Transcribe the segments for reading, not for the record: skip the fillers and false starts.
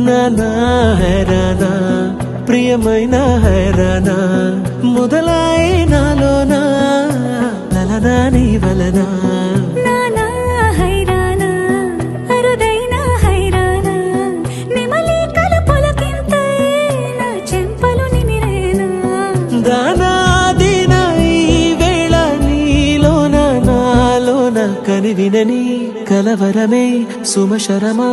నానా హైరానా ప్రియమైన హైరానా మొదలై నాలోనా లలనా నీ వలనా నానా హైరానా అరుదైన హైరానా నిమలి కలుపులకింతై నా చెంపలు నిమిరేనా దానా దిన ఈ వేళ నీలోన నాలోన కనివినని కలవరమే సుమశరమా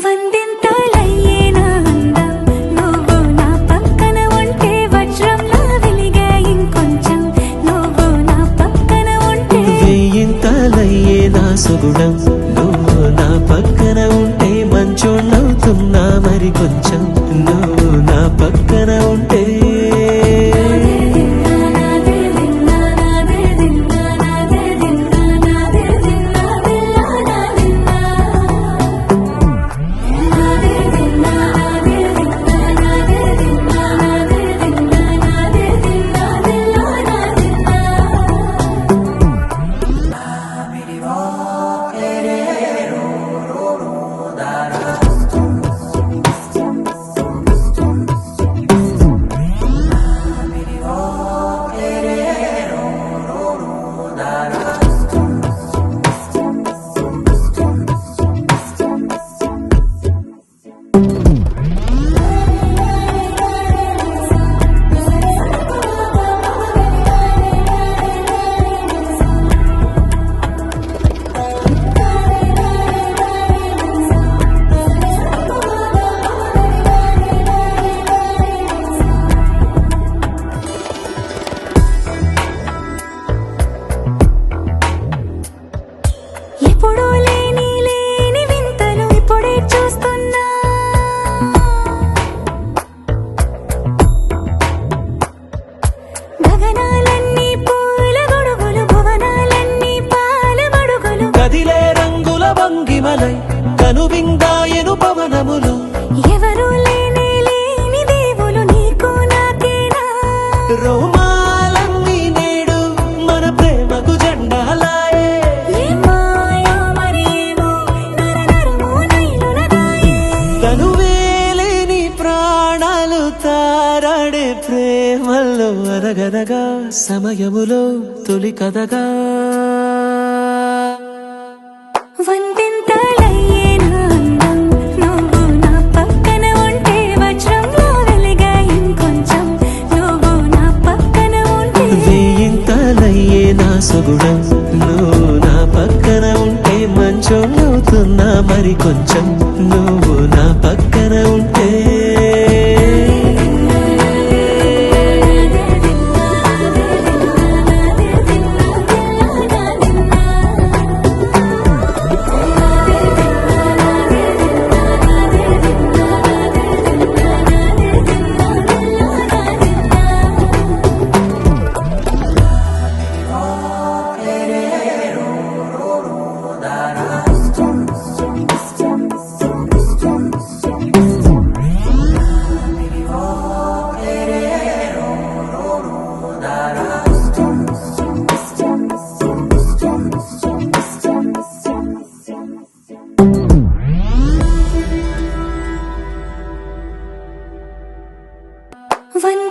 వందింతలయ్యేనా అందం నువ్వు నా పక్కన ఉంటే వజ్రంలా వెలిగే ఇంకొంచెం నువ్వు నా పక్కన ఉంటే వెయ్యింతలయ్యే నా సుగుణం నువ్వు నా పక్కన ఉంటే మంచోళ్ళవుతున్నా మరి కొంచెం నువ్వు నా పక్కన ఉంటే ఎప్పుడూ లేని వింతలు ఇప్పుడే చూస్తున్నా గగనాలన్నీ పూల గొడుగులు భువనాలన్నీ పాల మడుగులు కదిలే రంగుల భంగిమలై కనువిందాయను పవనములు ఎవరూ లేని దేవులు నీకు నాకేనా రోమాలన్నీ నేడు మన ప్రేమకు జెండాలాయే ఏమాయో మరేమో నరనరమో నైలునదాయే కనువేలేని ప్రాణాలు తారాడే ప్రేమల్లో అనగనగా సమయములో తొలి కథగా వందింతలయ్యేనా అందం నువ్వు నా పక్కన ఉంటే వజ్రంలా వెలిగే ఇంకొంచెం నువ్వు నా పక్కన ఉంటే వెయ్యింతలయ్యే నా సుగుణం నువ్వు నా పక్కన ఉంటే మంచోళ్ళవుతున్నా మరి కొంచెం నువ్వు నా పక్కన ఉంటే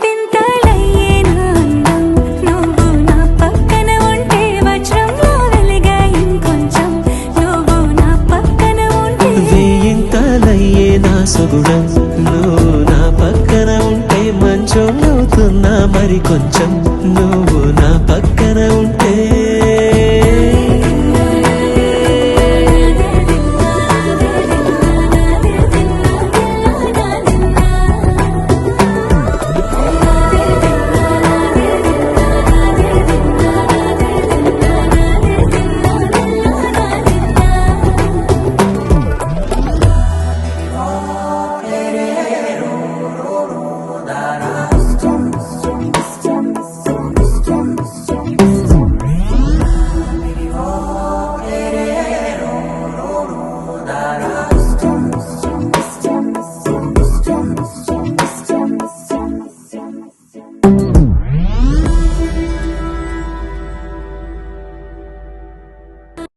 వందింతలయ్యేనా అందం నువ్వు నా పక్కన ఉంటే వజ్రంలా వెలిగే ఇంకొంచెం నువ్వు నా పక్కన ఉంటే వెయ్యింతలయ్యే నా సుగుణం నువ్వు నా పక్కన ఉంటే మంచోళ్ళవుతున్నా మరి కొంచెం నువ్వు